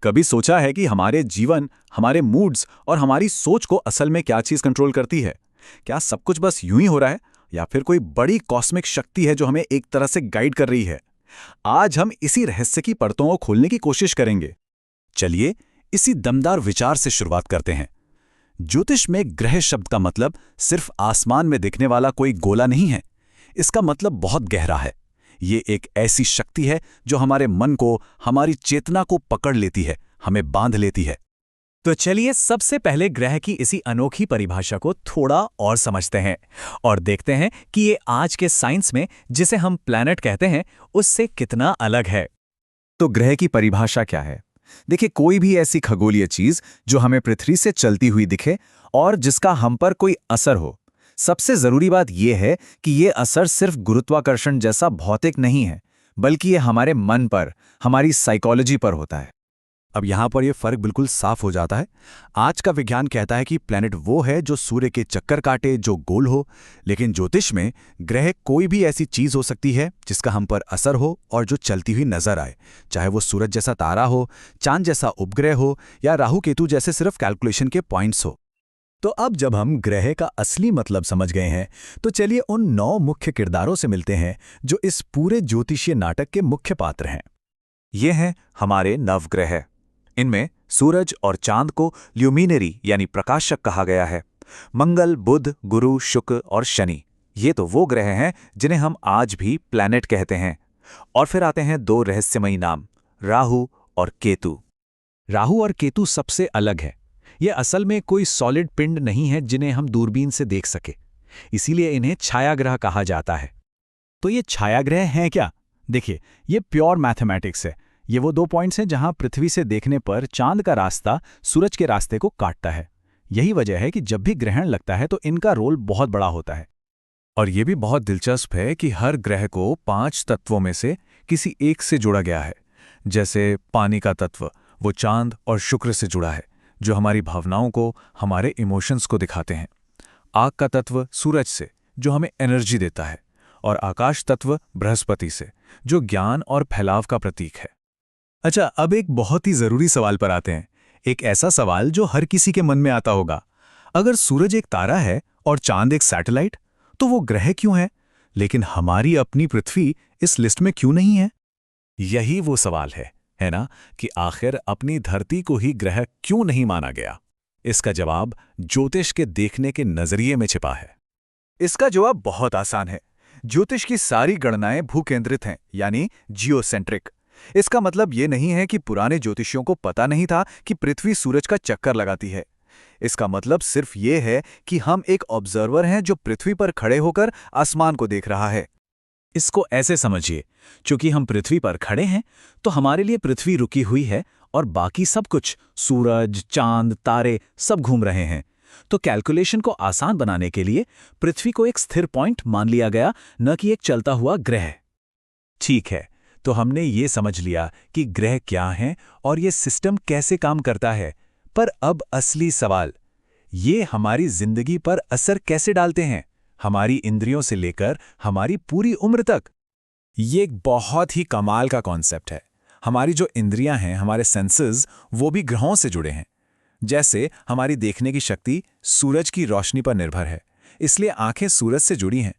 कभी सोचा है कि हमारे जीवन, हमारे मूड्स और हमारी सोच को असल में क्या चीज कंट्रोल करती है? क्या सब कुछ बस यूं ही हो रहा है या फिर कोई बड़ी कॉस्मिक शक्ति है जो हमें एक तरह से गाइड कर रही है? आज हम इसी रहस्य की परतों को खोलने की कोशिश करेंगे। चलिए इसी दमदार विचार से शुरुआत करते हैं। ज्योतिष में ग्रह शब्द का मतलब सिर्फ आसमान में दिखने वाला कोई गोला नहीं है। इसका मतलब बहुत गहरा है। ये एक ऐसी शक्ति है जो हमारे मन को, हमारी चेतना को पकड़ लेती है, हमें बांध लेती है। तो चलिए सबसे पहले ग्रह की इसी अनोखी परिभाषा को थोड़ा और समझते हैं और देखते हैं कि ये आज के साइंस में जिसे हम प्लैनेट कहते हैं उससे कितना अलग है। तो ग्रह की परिभाषा क्या है? देखिए, कोई भी ऐसी खगोलीय चीज जो हमें पृथ्वी से चलती हुई दिखे और जिसका हम पर कोई असर हो। सबसे जरूरी बात यह है कि ये असर सिर्फ गुरुत्वाकर्षण जैसा भौतिक नहीं है, बल्कि ये हमारे मन पर, हमारी साइकोलॉजी पर होता है। अब यहाँ पर यह फर्क बिल्कुल साफ हो जाता है। आज का विज्ञान कहता है कि प्लैनेट वो है जो सूर्य के चक्कर काटे, जो गोल हो, लेकिन ज्योतिष में ग्रह कोई भी ऐसी चीज हो सकती है जिसका हम पर असर हो और जो चलती हुई नजर आए, चाहे वो सूरज जैसा तारा हो, चांद जैसा उपग्रह हो या राहु केतु जैसे सिर्फ कैलकुलेशन के पॉइंट्स हो। तो अब जब हम ग्रह का असली मतलब समझ गए हैं, तो चलिए उन 9 मुख्य किरदारों से मिलते हैं जो इस पूरे ज्योतिषीय नाटक के मुख्य पात्र हैं। ये हैं हमारे नवग्रह। इनमें सूरज और चांद को ल्यूमिनरी यानी प्रकाशक कहा गया है। मंगल, बुध, गुरु, शुक्र और शनि, ये तो वो ग्रह हैं जिन्हें हम आज भी प्लैनेट कहते हैं। और फिर आते हैं 2 रहस्यमयी नाम, राहु और केतु। राहु और केतु सबसे अलग है। ये असल में कोई सॉलिड पिंड नहीं है जिन्हें हम दूरबीन से देख सके, इसीलिए इन्हें छायाग्रह कहा जाता है। तो ये छायाग्रह हैं क्या? देखिए, ये प्योर मैथमेटिक्स है। ये वो 2 पॉइंट्स हैं जहां पृथ्वी से देखने पर चांद का रास्ता सूरज के रास्ते को काटता है। यही वजह है कि जब भी ग्रहण लगता है तो इनका रोल बहुत बड़ा होता है। और ये भी बहुत दिलचस्प है कि हर ग्रह को 5 तत्वों में से किसी एक से जोड़ा गया है। जैसे पानी का तत्व, वो चांद और शुक्र से जुड़ा है, जो हमारी भावनाओं को, हमारे इमोशंस को दिखाते हैं। आग का तत्व सूरज से, जो हमें एनर्जी देता है। और आकाश तत्व बृहस्पति से, जो ज्ञान और फैलाव का प्रतीक है। अच्छा, अब एक बहुत ही जरूरी सवाल पर आते हैं। एक ऐसा सवाल जो हर किसी के मन में आता होगा। अगर सूरज एक तारा है और चांद एक सैटेलाइट, तो वो ग्रह क्यों है, लेकिन हमारी अपनी पृथ्वी इस लिस्ट में क्यों नहीं है? यही वो सवाल है ना, कि आखिर अपनी धरती को ही ग्रह क्यों नहीं माना गया? इसका जवाब ज्योतिष के देखने के नजरिए में छिपा है। इसका जवाब बहुत आसान है। ज्योतिष की सारी गणनाएं भूकेंद्रित हैं, यानी जियोसेंट्रिक। इसका मतलब ये नहीं है कि पुराने ज्योतिषियों को पता नहीं था कि पृथ्वी सूरज का चक्कर लगाती है। इसका मतलब सिर्फ ये है कि हम एक ऑब्जर्वर हैं जो पृथ्वी पर खड़े होकर आसमान को देख रहा है। इसको ऐसे समझिए, चूंकि हम पृथ्वी पर खड़े हैं तो हमारे लिए पृथ्वी रुकी हुई है और बाकी सब कुछ, सूरज, चांद, तारे, सब घूम रहे हैं। तो कैलकुलेशन को आसान बनाने के लिए पृथ्वी को एक स्थिर पॉइंट मान लिया गया, न कि एक चलता हुआ ग्रह। ठीक है, तो हमने ये समझ लिया कि ग्रह क्या हैं और ये सिस्टम कैसे काम करता है। पर अब असली सवाल, ये हमारी जिंदगी पर असर कैसे डालते हैं, हमारी इंद्रियों से लेकर हमारी पूरी उम्र तक? ये एक बहुत ही कमाल का कॉन्सेप्ट है। हमारी जो इंद्रियां हैं, हमारे सेंसेस, वो भी ग्रहों से जुड़े हैं। जैसे हमारी देखने की शक्ति सूरज की रोशनी पर निर्भर है, इसलिए आंखें सूरज से जुड़ी हैं।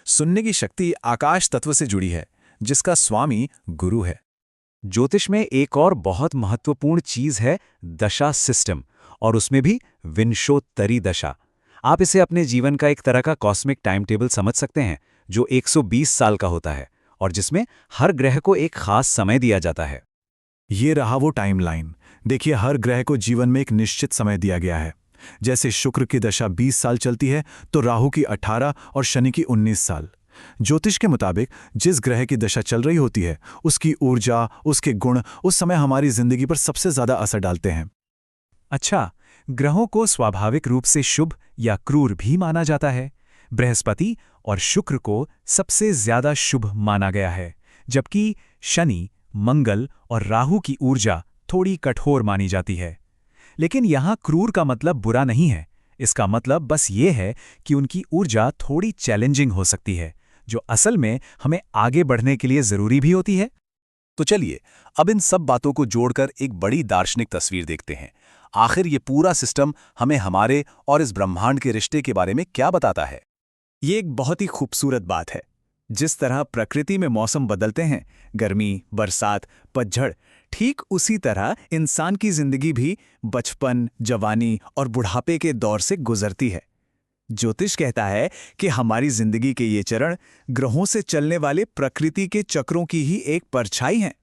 सुनने की शक्ति आकाश तत्व से जुड़ी है, जिसका स्वामी गुरु है। ज्योतिष में एक और बहुत महत्वपूर्ण चीज है दशा सिस्टम, और उसमें भी विंशोत्तरी दशा। आप इसे अपने जीवन का एक तरह का कॉस्मिक टाइम टेबल समझ सकते हैं, जो 120 साल का होता है और जिसमें हर ग्रह को एक खास समय दिया जाता है। ये रहा वो टाइमलाइन। देखिए, हर ग्रह को जीवन में एक निश्चित समय दिया गया है। जैसे शुक्र की दशा 20 साल चलती है, तो राहु की 18 और शनि की 19 साल। ज्योतिष के मुताबिक जिस ग्रह की दशा चल रही होती है, उसकी ऊर्जा, उसके गुण उस समय हमारी जिंदगी पर सबसे ज्यादा असर डालते हैं। अच्छा, ग्रहों को स्वाभाविक रूप से शुभ या क्रूर भी माना जाता है। बृहस्पति और शुक्र को सबसे ज्यादा शुभ माना गया है, जबकि शनि, मंगल और राहु की ऊर्जा थोड़ी कठोर मानी जाती है। लेकिन यहाँ क्रूर का मतलब बुरा नहीं है। इसका मतलब बस ये है कि उनकी ऊर्जा थोड़ी चैलेंजिंग हो सकती है, जो असल में हमें आगे बढ़ने के लिए जरूरी भी होती है। तो चलिए अब इन सब बातों को जोड़कर एक बड़ी दार्शनिक तस्वीर देखते हैं। आखिर ये पूरा सिस्टम हमें हमारे और इस ब्रह्मांड के रिश्ते के बारे में क्या बताता है? ये एक बहुत ही खूबसूरत बात है। जिस तरह प्रकृति में मौसम बदलते हैं, गर्मी, बरसात, पतझड़, ठीक उसी तरह इंसान की जिंदगी भी बचपन, जवानी और बुढ़ापे के दौर से गुजरती है। ज्योतिष कहता है कि हमारी जिंदगी के ये चरण ग्रहों से चलने वाले प्रकृति के चक्रों की ही एक परछाई हैं।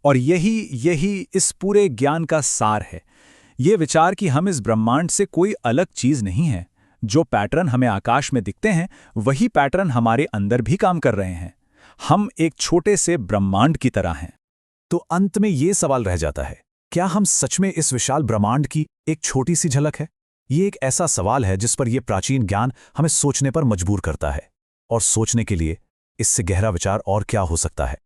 और यही इस पूरे ज्ञान का सार है। ये विचार कि हम इस ब्रह्मांड से कोई अलग चीज नहीं है। जो पैटर्न हमें आकाश में दिखते हैं, वही पैटर्न हमारे अंदर भी काम कर रहे हैं। हम एक छोटे से ब्रह्मांड की तरह हैं। तो अंत में ये सवाल रह जाता है, क्या हम सच में इस विशाल ब्रह्मांड की एक छोटी सी झलक है? ये एक ऐसा सवाल है जिस पर यह प्राचीन ज्ञान हमें सोचने पर मजबूर करता है। और सोचने के लिए इससे गहरा विचार और क्या हो सकता है?